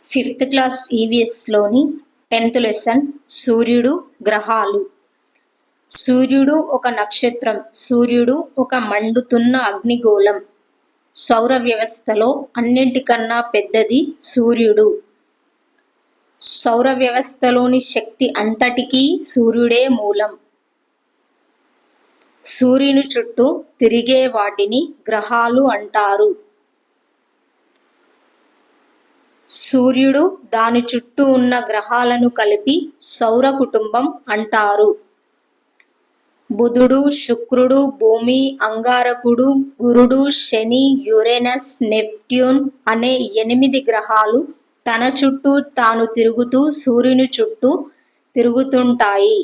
Fifth class ఈవీఎస్లోని 10th lesson సూర్యుడు గ్రహాలు. సూర్యుడు ఒక నక్షత్రం. సూర్యుడు ఒక మండుతున్న అగ్నిగోళం. సౌర వ్యవస్థలో అన్నింటికన్నా పెద్దది సూర్యుడు. సౌర వ్యవస్థలోని శక్తి అంతటికీ సూర్యుడే మూలం. సూర్యుని చుట్టూ తిరిగే వాటిని గ్రహాలు అంటారు. సూర్యుడు దాని చుట్టూ ఉన్న గ్రహాలను కలిపి సౌర కుటుంబం అంటారు. బుధుడు, శుక్రుడు, భూమి, అంగారకుడు, గురుడు, శని, యురేనస్, నెప్ట్యూన్ అనే 8 గ్రహాలు తన చుట్టూ తాను తిరుగుతూ సూర్యుని చుట్టూ తిరుగుతుంటాయి.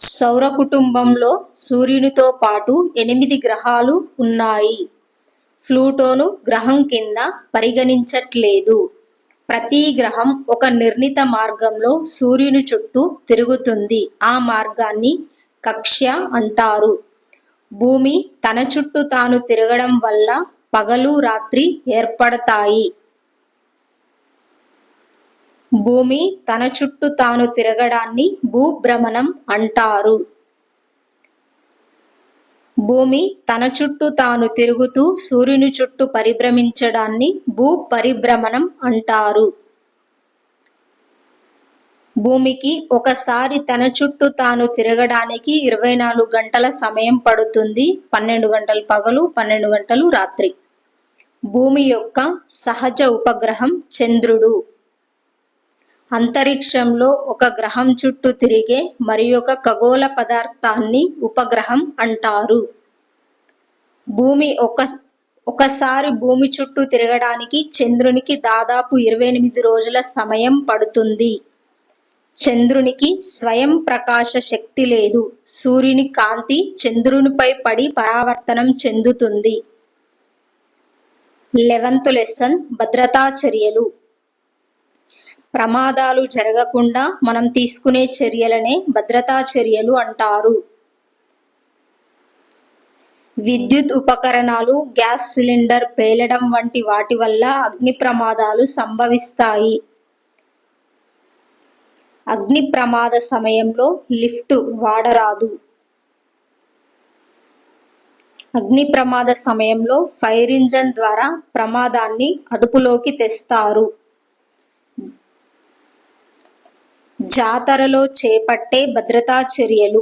సౌర కుటుంబంలో సూర్యునితో పాటు 8 గ్రహాలు ఉన్నాయి. ప్లూటోను గ్రహం కింద పరిగణించట్లేదు. ప్రతి గ్రహం ఒక నిర్ణీత మార్గంలో సూర్యుని చుట్టూ తిరుగుతుంది. ఆ మార్గాన్ని కక్ష్య అంటారు. భూమి తన చుట్టూ తాను తిరగడం వల్ల పగలు రాత్రి ఏర్పడతాయి. భూమి తన చుట్టూ తాను తిరగడాన్ని భూభ్రమణం అంటారు. భూమి తన చుట్టూ తాను తిరుగుతూ సూర్యుని చుట్టూ పరిభ్రమించడాన్ని భూపరిభ్రమణం అంటారు. భూమికి ఒకసారి తన చుట్టూ తాను తిరగడానికి 24 గంటల సమయం పడుతుంది. 12 గంటలు పగలు, 12 గంటలు రాత్రి. భూమి యొక్క సహజ ఉపగ్రహం చంద్రుడు. అంతరిక్షంలో ఒక గ్రహం చుట్టూ తిరిగే మరియొక ఖగోళ పదార్థాన్ని ఉపగ్రహం అంటారు. భూమి ఒకసారి భూమి చుట్టూ తిరగడానికి చంద్రునికి దాదాపు 28 రోజుల సమయం పడుతుంది. చంద్రునికి స్వయం ప్రకాశ శక్తి లేదు. సూర్యుని కాంతి చంద్రునిపై పడి పరావర్తనం చెందుతుంది. 11th లెసన్ భద్రతా చర్యలు. ప్రమాదాలు జరగకుండా మనం తీసుకునే చర్యలనే భద్రతా చర్యలు అంటారు. విద్యుత్ ఉపకరణాలు, గ్యాస్ సిలిండర్ పేలడం వంటి వాటి వల్ల అగ్ని ప్రమాదాలు సంభవిస్తాయి. అగ్ని ప్రమాద సమయంలో లిఫ్ట్ వాడరాదు. అగ్ని ప్రమాద సమయంలో ఫైర్ ఇంజన్ ద్వారా ప్రమాదాన్ని అదుపులోకి తెస్తారు. జాతరలో చేపట్టే భద్రతా చర్యలు.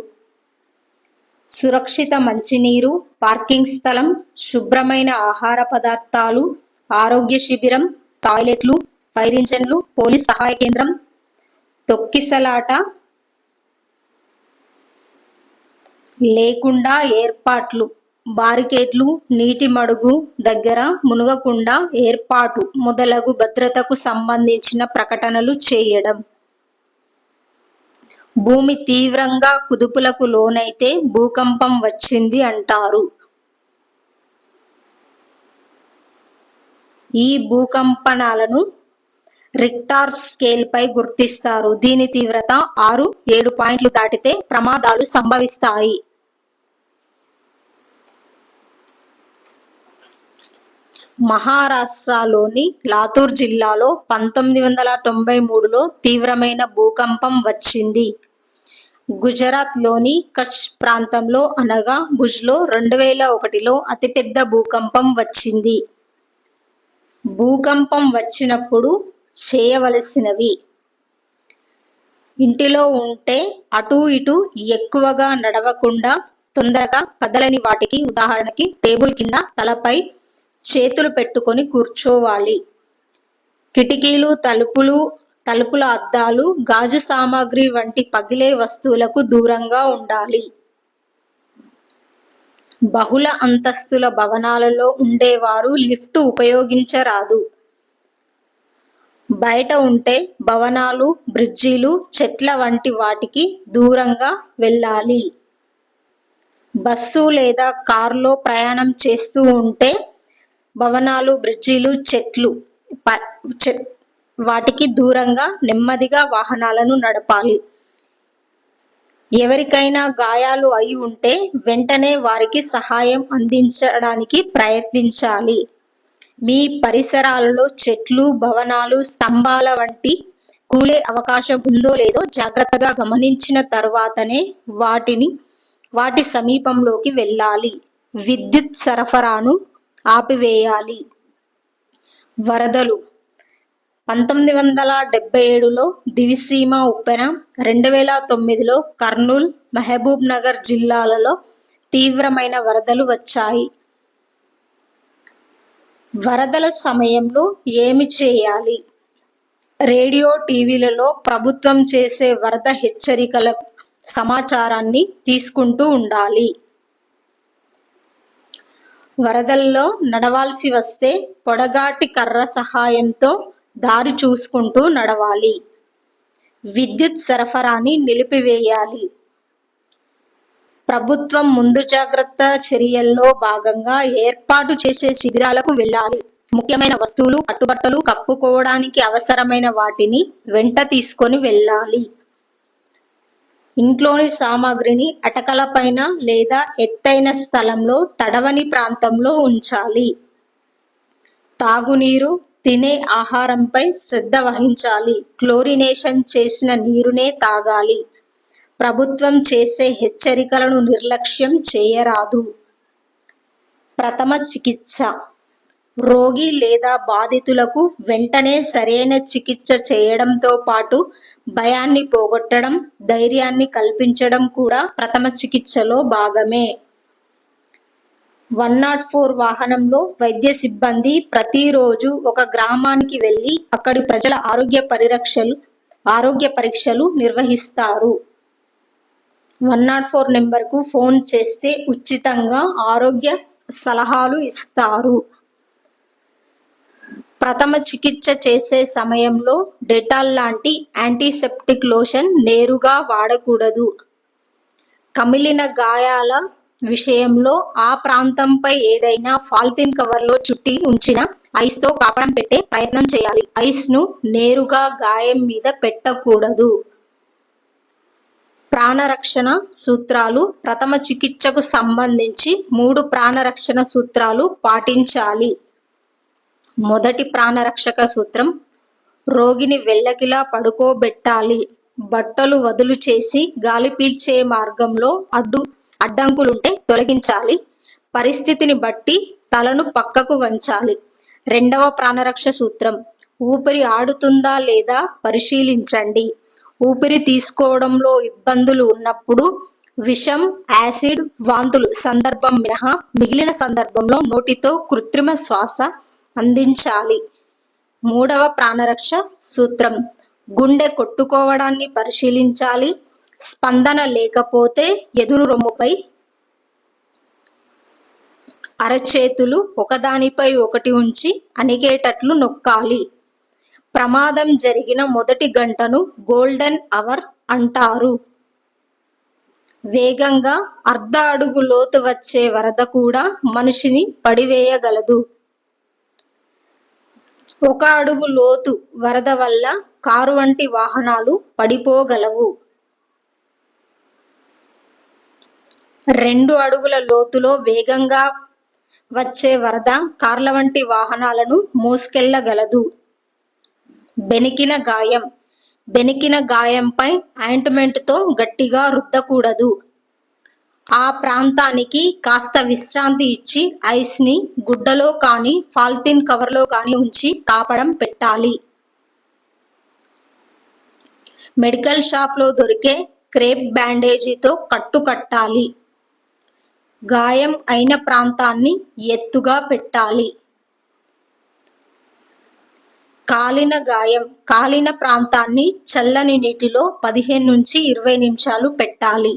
సురక్షిత మంచినీరు, పార్కింగ్ స్థలం, శుభ్రమైన ఆహార పదార్థాలు, ఆరోగ్య శిబిరం, టాయిలెట్లు, ఫైర్ ఇంజన్లు, పోలీస్ సహాయ కేంద్రం, తొక్కిసలాట లేకుండా ఏర్పాట్లు, బారికేడ్లు, నీటి మడుగు దగ్గర మునగకుండా ఏర్పాటు మొదలగు భద్రతకు సంబంధించిన ప్రకటనలు చేయడం. భూమి తీవ్రంగా కుదుపులకు లోనైతే భూకంపం వచ్చింది అంటారు. ఈ భూకంపనాలను రిక్టార్ స్కేల్ పై గుర్తిస్తారు. దీని తీవ్రత 6-7 పాయింట్లు దాటితే ప్రమాదాలు సంభవిస్తాయి. మహారాష్ట్రలోని లాతూర్ జిల్లాలో 1993లో తీవ్రమైన భూకంపం వచ్చింది. గుజరాత్లోని కచ్ ప్రాంతంలో అనగా భుజ్లో 2001లో అతిపెద్ద భూకంపం వచ్చింది. భూకంపం వచ్చినప్పుడు చేయవలసినవి: ఇంటిలో ఉంటే అటూ ఇటూ ఎక్కువగా నడవకుండా, తొందరగా కదలని వాటికి ఉదాహరణకి టేబుల్ కింద తలపై చేతులు పెట్టుకొని కూర్చోవాలి. కిటికీలు, తలుపుల అద్దాలు, గాజు సామాగ్రి వంటి పగిలే వస్తువులకు దూరంగా ఉండాలి. బహుళ అంతస్తుల భవనాలలో ఉండేవారు లిఫ్ట్ ఉపయోగించరాదు. బయట ఉంటే భవనాలు, బ్రిడ్జిలు, చెట్ల వంటి వాటికి దూరంగా వెళ్ళాలి. బస్సు లేదా కారులో ప్రయాణం చేస్తూ ఉంటే భవనాలు, బ్రిడ్జిలు, చెట్లు వాటికి దూరంగా నెమ్మదిగా వాహనాలను నడపాలి. ఎవరికైనా గాయాలు అయి ఉంటే వెంటనే వారికి సహాయం అందించడానికి ప్రయత్నించాలి. మీ పరిసరాలలో చెట్లు, భవనాలు, స్తంభాల వంటి కూలే అవకాశం ఉందో లేదో జాగ్రత్తగా గమనించిన తర్వాతనే వాటి సమీపంలోకి వెళ్ళాలి. విద్యుత్ సరఫరాను ఆపివేయాలి. వరదలు 1977లో దివిసీమ ఉప్పెన, 2009లో కర్నూల్, మహబూబ్ నగర్ జిల్లాలలో తీవ్రమైన వరదలు వచ్చాయి. వరదల సమయంలో ఏమి చేయాలి? రేడియో, టీవీలలో ప్రభుత్వం చేసే వరద హెచ్చరికల సమాచారాన్ని తీసుకుంటూ ఉండాలి. వరదల్లో నడవాల్సి వస్తే పొడగాటి కర్ర సహాయంతో దారి చూసుకుంటూ నడవాలి. విద్యుత్ సరఫరాని నిలిపివేయాలి. ప్రభుత్వం ముందు జాగ్రత్త చర్యల్లో భాగంగా ఏర్పాటు చేసే శిబిరాలకు వెళ్ళాలి. ముఖ్యమైన వస్తువులు, కట్టుబట్టలు, కప్పుకోవడానికి అవసరమైన వాటిని వెంట తీసుకొని వెళ్ళాలి. ఇంట్లోని సామాగ్రిని అటకలపైన లేదా ఎత్తైన స్థలంలో తడవని ప్రాంతంలో ఉంచాలి. తాగునీరు, తినే ఆహారంపై శ్రద్ధ వహించాలి. క్లోరినేషన్ చేసిన నీరునే తాగాలి. ప్రభుత్వం చేసే హెచ్చరికలను నిర్లక్ష్యం చేయరాదు. ప్రథమ చికిత్స. రోగి లేదా బాధితులకు వెంటనే సరైన చికిత్స చేయడంతో పాటు భయాన్ని పోగొట్టడం, ధైర్యాన్ని కల్పించడం కూడా ప్రథమ చికిత్సలో భాగమే. 104 వాహనంలో వైద్య సిబ్బంది ప్రతిరోజు ఒక గ్రామానికి వెళ్లి అక్కడి ప్రజల ఆరోగ్య పరీక్షలు నిర్వహిస్తారు. 104 నెంబర్కు ఫోన్ చేస్తే ఉచితంగా ఆరోగ్య సలహాలు ఇస్తారు. ప్రథమ చికిత్స చేసే సమయంలో డెటాల్ లాంటి యాంటీసెప్టిక్ లోషన్ నేరుగా వాడకూడదు. కమిలిన గాయాల విషయంలో ఆ ప్రాంతంపై ఏదైనా పాలిథిన్ కవర్లో చుట్టి ఉంచిన ఐస్తో కాపడం పెట్టే ప్రయత్నం చేయాలి. ఐస్ను నేరుగా గాయం మీద పెట్టకూడదు. ప్రాణరక్షణ సూత్రాలు. ప్రథమ చికిత్సకు సంబంధించి 3 ప్రాణరక్షణ సూత్రాలు పాటించాలి. మొదటి ప్రాణరక్షక సూత్రం: రోగిని వెల్లకిలా పడుకోబెట్టాలి. బట్టలు వదులు చేసి గాలి పీల్చే మార్గంలో అడ్డంకులుంటే తొలగించాలి. పరిస్థితిని బట్టి తలను పక్కకు వంచాలి. రెండవ ప్రాణరక్ష సూత్రం: ఊపిరి ఆడుతుందా లేదా పరిశీలించండి. ఊపిరి తీసుకోవడంలో ఇబ్బందులు ఉన్నప్పుడు విషం, యాసిడ్, వాంతులు సందర్భం మినహా మిగిలిన సందర్భంలో నోటితో కృత్రిమ శ్వాస అందించాలి. మూడవ ప్రాణరక్ష సూత్రం: గుండె కొట్టుకోవడాన్ని పరిశీలించాలి. స్పందన లేకపోతే ఎదురు రొమ్ముపై అరచేతులు ఒకదానిపై ఒకటి ఉంచి అణిగేటట్లు నొక్కాలి. ప్రమాదం జరిగిన మొదటి గంటను గోల్డెన్ అవర్ అంటారు. వేగంగా అర్ధ అడుగు లోతు వచ్చే వరద కూడా మనిషిని పడివేయగలదు. 1 అడుగు లోతు వరద వల్ల కారు వంటి వాహనాలు పడిపోగలవు. 2 అడుగుల లోతులో వేగంగా వచ్చే వరద కార్ల వంటి వాహనాలను మోసుకెళ్లగలదు. బెణికిన గాయం. బెణికిన గాయంపై ఆయింట్మెంట్తో గట్టిగా రుద్దకూడదు. ఆ ప్రాంతానికి కాస్త విశ్రాంతి ఇచ్చి ఐస్ని గుడ్డలో కానీ పాలిథిన్ కవర్లో కానీ ఉంచి కాపడం పెట్టాలి. మెడికల్ షాప్లో దొరికే క్రేప్ బ్యాండేజీతో కట్టు కట్టాలి. గాయం అయిన ప్రాంతాన్ని ఎత్తుగా పెట్టాలి. కాలిన గాయం. కాలిన ప్రాంతాన్ని చల్లని నీటిలో 15 నుంచి 20 నిమిషాలు పెట్టాలి.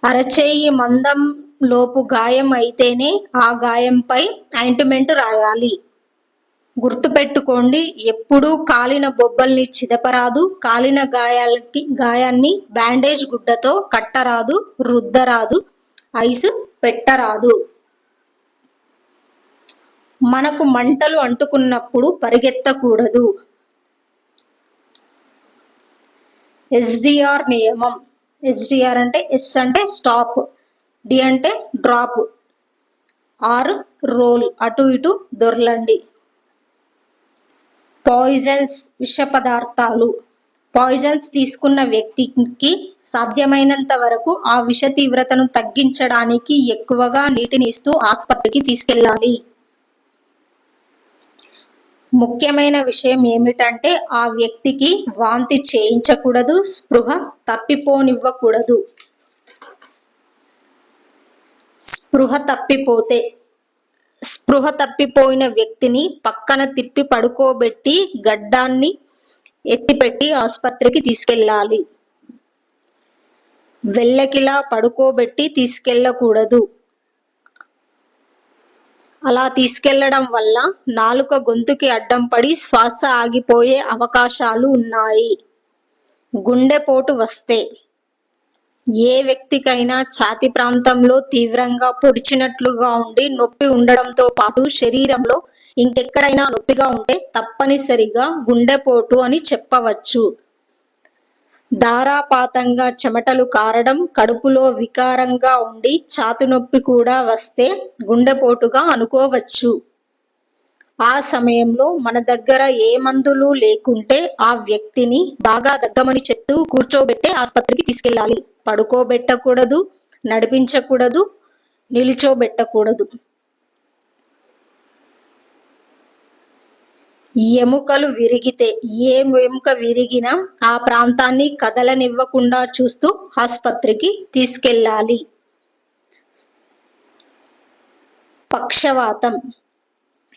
అరచేయి మందం లోపు గాయం అయితేనే ఆ గాయంపై ఆయింట్మెంట్ రాయాలి. గుర్తుపెట్టుకోండి, ఎప్పుడూ కాలిన బొబ్బల్ని చిదపరాదు. కాలిన గాయాన్ని బ్యాండేజ్ గుడ్డతో కట్టరాదు, రుద్దరాదు, ఐస్ పెట్టరాదు. మనకు మంటలు అంటుకున్నప్పుడు పరిగెత్తకూడదు. SDR నియమం. SDR అంటే S అంటే స్టాప్, D అంటే డ్రాప్. ఆర్ రోల్, అటు ఇటు దొర్లండి. పాయిజన్స్, విష పదార్థాలు. పాయిజన్స్ తీసుకున్న వ్యక్తికి సాధ్యమైనంత వరకు ఆ విష తీవ్రతను తగ్గించడానికి ఎక్కువగా నీటిని ఇస్తూ ఆసుపత్రికి తీసుకెళ్ళాలి. ముఖ్యమైన విషయం ఏమిటంటే ఆ వ్యక్తికి వాంతి చేయించకూడదు, స్పృహ తప్పిపోనివ్వకూడదు. స్పృహ తప్పిపోయిన వ్యక్తిని పక్కన తిప్పి పడుకోబెట్టి గడ్డాన్ని ఎత్తిపెట్టి ఆసుపత్రికి తీసుకెళ్ళాలి. వెల్లకిలా పడుకోబెట్టి తీసుకెళ్ళకూడదు. అలా తీసుకెళ్లడం వల్ల నాలుక గొంతుకి అడ్డం పడి శ్వాస ఆగిపోయే అవకాశాలు ఉన్నాయి. గుండెపోటు వస్తే ఏ వ్యక్తికైనా ఛాతీ ప్రాంతంలో తీవ్రంగా పొడిచినట్లుగా ఉండి నొప్పి ఉండడంతో పాటు శరీరంలో ఇంకెక్కడైనా నొప్పిగా ఉంటే తప్పనిసరిగా గుండెపోటు అని చెప్పవచ్చు. ధారాపాతంగా చెమటలు కారడం, కడుపులో వికారంగా ఉండి ఛాతీ నొప్పి కూడా వస్తే గుండెపోటుగా అనుకోవచ్చు. ఆ సమయంలో మన దగ్గర ఏ మందులు లేకుంటే ఆ వ్యక్తిని బాగా దగ్గమని చెప్తూ కూర్చోబెట్టే ఆసుపత్రికి తీసుకెళ్ళాలి. పడుకోబెట్టకూడదు, నడిపించకూడదు, నిలుచోబెట్టకూడదు. ఎముకలు విరిగితే ఏ ఎముక విరిగినా ఆ ప్రాంతాన్ని కదలనివ్వకుండా చూస్తూ ఆసుపత్రికి తీసుకెళ్ళాలి. పక్షవాతం.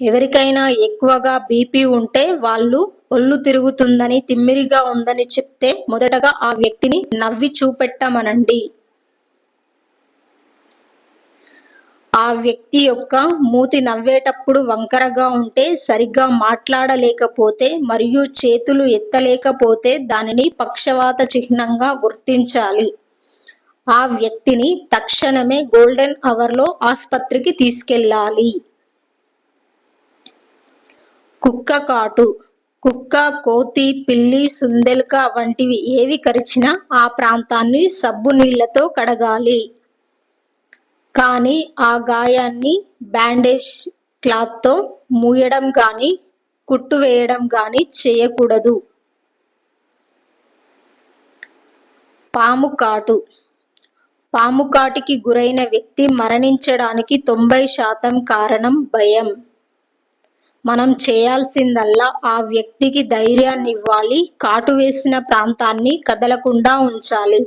ఎవరికైనా ఎక్కువగా బీపీ ఉంటే వాళ్ళు ఒళ్ళు తిరుగుతుందని, తిమ్మిరిగా ఉందని చెప్తే మొదటగా ఆ వ్యక్తిని నవ్వి చూపెట్టమనండి. ఆ వ్యక్తి యొక్క మూతి నవ్వేటప్పుడు వంకరగా ఉంటే, సరిగ్గా మాట్లాడలేకపోతే మరియు చేతులు ఎత్తలేకపోతే దానిని పక్షవాత చిహ్నంగా గుర్తించాలి. ఆ వ్యక్తిని తక్షణమే గోల్డెన్ అవర్లో ఆసుపత్రికి తీసుకెళ్ళాలి. కుక్క కాటు. కుక్క, కోతి, పిల్లి, సుందెలుక వంటివి ఏవి కరిచినా ఆ ప్రాంతాన్ని సబ్బు నీళ్లతో కడగాలి. కానీ ఆ గాయాన్ని బ్యాండేజ్ క్లాత్తో మూయడం గాని, కుట్టు వేయడం గాని చేయకూడదు. పాము కాటు. పాము కాటికి గురైన వ్యక్తి మరణించడానికి 90% కారణం భయం. మనం చేయాల్సిందల్లా ఆ వ్యక్తికి ధైర్యాన్నివ్వాలి, కాటు వేసిన ప్రాంతాన్ని కదలకుండా ఉంచాలి,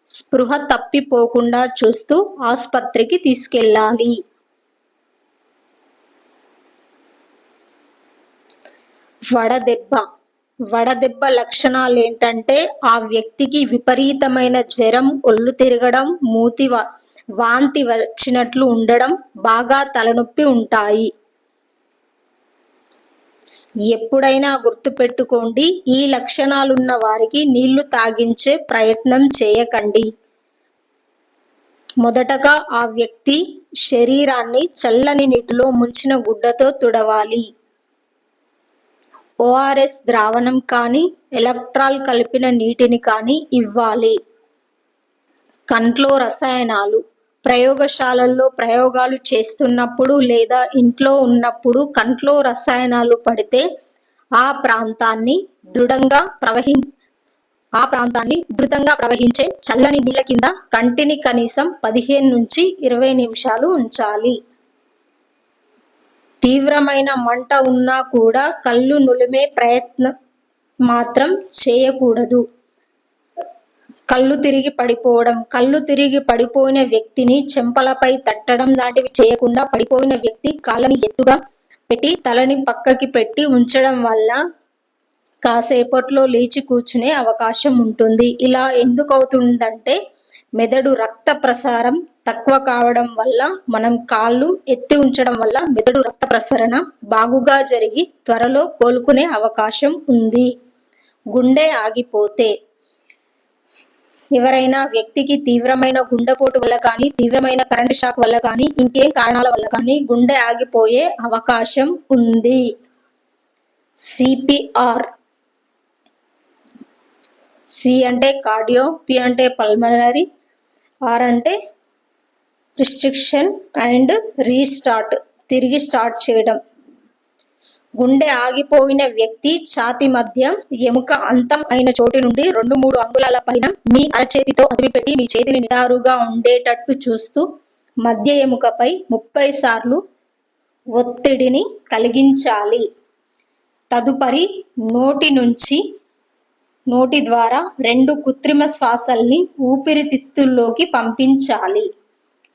స్పృహ తప్పిపోకుండా చూస్తూ ఆసుపత్రికి తీసుకెళ్ళాలి. వడదెబ్బ. వడదెబ్బ లక్షణాలేంటంటే ఆ వ్యక్తికి విపరీతమైన జ్వరం, ఒళ్ళు తిరగడం, వాంతి వచ్చినట్లు ఉండడం, బాగా తలనొప్పి ఉంటాయి. ఎప్పుడైనా గుర్తుపెట్టుకోండి, ఈ లక్షణాలున్న వారికి నీళ్లు తాగించే ప్రయత్నం చేయకండి. మొదటగా ఆ వ్యక్తి శరీరాన్ని చల్లని నీటిలో ముంచిన గుడ్డతో తుడవాలి. ORS ద్రావణం కానీ, ఎలక్ట్రాల్ కలిపిన నీటిని కానీ ఇవ్వాలి. కంట్లో రసాయనాలు. ప్రయోగశాలల్లో ప్రయోగాలు చేస్తున్నప్పుడు లేదా ఇంట్లో ఉన్నప్పుడు కంట్లో రసాయనాలు పడితే ఆ ప్రాంతాన్ని ఉధృతంగా ప్రవహించే చల్లని నీళ్ల కింద కంటిని కనీసం 15 నుంచి 20 నిమిషాలు ఉంచాలి. తీవ్రమైన మంట ఉన్నా కూడా కళ్ళు నులిమే ప్రయత్నం మాత్రం చేయకూడదు. కళ్ళు తిరిగి పడిపోయిన వ్యక్తిని చెంపలపై తట్టడం లాంటివి చేయకుండా పడిపోయిన వ్యక్తి కాళ్ళని ఎత్తుగా పెట్టి తలని పక్కకి పెట్టి ఉంచడం వల్ల కాసేపట్లో లేచి కూర్చునే అవకాశం ఉంటుంది. ఇలా ఎందుకవుతుందంటే మెదడు రక్త ప్రసారం తక్కువ కావడం వల్ల, మనం కాళ్ళు ఎత్తి ఉంచడం వల్ల మెదడు రక్త ప్రసరణ బాగుగా జరిగి త్వరలో కోలుకునే అవకాశం ఉంది. గుండె ఆగిపోతే ఎవరైనా వ్యక్తికి తీవ్రమైన గుండెపోటు వల్ల కానీ, తీవ్రమైన కరెంట్ షాక్ వల్ల కానీ, ఇంకేం కారణాల వల్ల కానీ గుండె ఆగిపోయే అవకాశం ఉంది. CPR. C అంటే కార్డియో, P అంటే పల్మనరీ, R అంటే రిస్ట్రిక్షన్ అండ్ రీస్టార్ట్, తిరిగి స్టార్ట్ చేయడం. గుండె ఆగిపోయిన వ్యక్తి ఛాతీ మధ్య ఎముక అంతం అయిన చోటు నుండి 2-3 అంగుళాల పైన మీ అరచేతితో అదిమిపెట్టి మీ చేతిని నిటారుగా ఉండేటట్టు చూస్తూ మధ్య ఎముకపై 30 సార్లు ఒత్తిడిని కలిగించాలి. తదుపరి నోటి ద్వారా 2 కృత్రిమ శ్వాసల్ని ఊపిరితిత్తుల్లోకి పంపించాలి.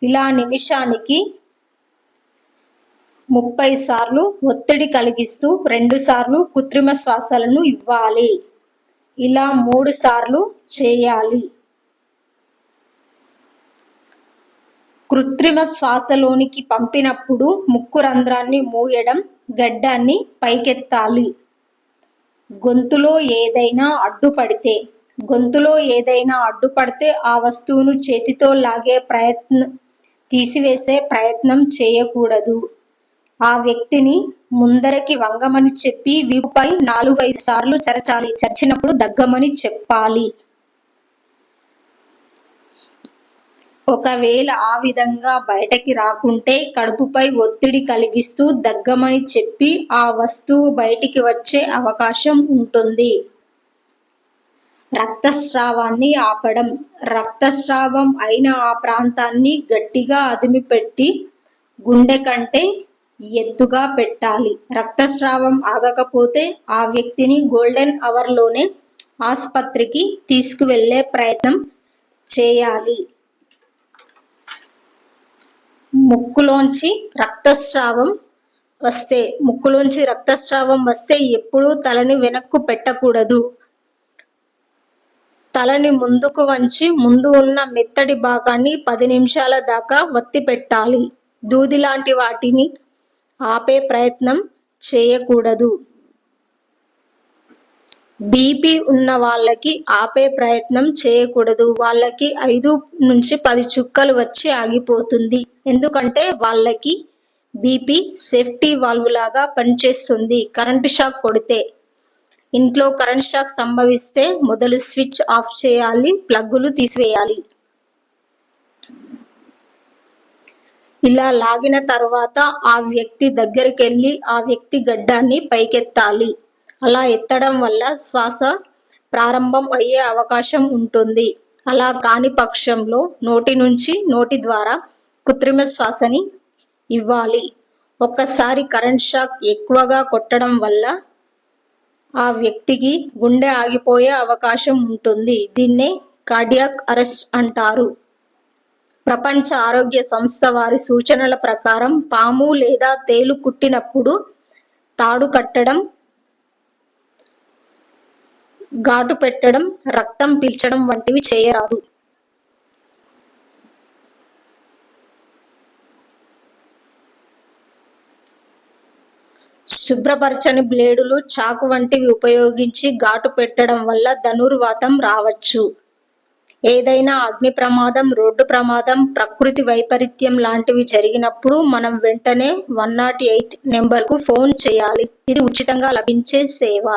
ఇలా నిమిషానికి 30 సార్లు ఒత్తిడి కలిగిస్తూ 2 సార్లు కృత్రిమ శ్వాసలను ఇవ్వాలి. ఇలా 3 సార్లు చేయాలి. కృత్రిమ శ్వాసలోనికి పంపినప్పుడు ముక్కు రంధ్రాన్ని మూయడం, గడ్డాన్ని పైకెత్తాలి. గొంతులో ఏదైనా అడ్డుపడితే ఆ వస్తువును చేతితో తీసివేసే ప్రయత్నం చేయకూడదు. ఆ వ్యక్తిని ముందరికి వంగమని చెప్పి వీపుపై 4-5 సార్లు చరచాలి. చరిచినప్పుడు దగ్గమని చెప్పాలి. ఒకవేళ ఆ విధంగా బయటకి రాకుంటే కడుపుపై ఒత్తిడి కలిగిస్తూ దగ్గమని చెప్పి ఆ వస్తువు బయటికి వచ్చే అవకాశం ఉంటుంది. రక్తస్రావాన్ని ఆపడం. రక్తస్రావం అయిన ఆ ప్రాంతాన్ని గట్టిగా అదిమిపెట్టి గుండె కంటే ఎత్తుగా పెట్టాలి. రక్తస్రావం ఆగకపోతే ఆ వ్యక్తిని గోల్డెన్ అవర్ లోనే ఆస్పత్రికి తీసుకువెళ్లే ప్రయత్నం చేయాలి. ముక్కులోంచి రక్తస్రావం వస్తే ఎప్పుడూ తలని వెనక్కు పెట్టకూడదు. తలని ముందుకు వంచి ముందు ఉన్న మెత్తటి భాగాన్ని 10 నిమిషాల దాకా వత్తి పెట్టాలి. దూది లాంటి వాటిని ఆపే ప్రయత్నం చేయకూడదు. బీపీ ఉన్న వాళ్ళకి ఆపే ప్రయత్నం చేయకూడదు. వాళ్ళకి 5-10 చుక్కలు వచ్చి ఆగిపోతుంది. ఎందుకంటే వాళ్ళకి బీపీ సేఫ్టీ వాల్వ్ లాగా పనిచేస్తుంది. కరెంటు షాక్ కొడితే. ఇంట్లో కరెంట్ షాక్ సంభవిస్తే మొదలు స్విచ్ ఆఫ్ చేయాలి, ప్లగ్గులు తీసివేయాలి. ఇలా లాగిన తర్వాత ఆ వ్యక్తి దగ్గరికెళ్లి ఆ వ్యక్తి గడ్డాన్ని పైకెత్తాలి. అలా ఎత్తడం వల్ల శ్వాస ప్రారంభం అయ్యే అవకాశం ఉంటుంది. అలా కాని పక్షంలో నోటి ద్వారా కృత్రిమ శ్వాసని ఇవ్వాలి. ఒక్కసారి కరెంట్ షాక్ ఎక్కువగా కొట్టడం వల్ల ఆ వ్యక్తికి గుండె ఆగిపోయే అవకాశం ఉంటుంది. దీన్నే కార్డియాక్ అరెస్ట్ అంటారు. ప్రపంచ ఆరోగ్య సంస్థ వారి సూచనల ప్రకారం పాము లేదా తేలు కుట్టినప్పుడు తాడు కట్టడం, ఘాటు పెట్టడం, రక్తం పీల్చడం వంటివి చేయరాదు. శుభ్రపరచని బ్లేడులు, చాకు వంటివి ఉపయోగించి ఘాటు పెట్టడం వల్ల ధనుర్వాతం రావచ్చు. ఏదైనా అగ్ని ప్రమాదం, రోడ్డు ప్రమాదం, ప్రకృతి వైపరీత్యం లాంటివి జరిగినప్పుడు మనం వెంటనే 108 నెంబర్కు ఫోన్ చేయాలి. ఇది ఉచితంగా లభించే సేవ.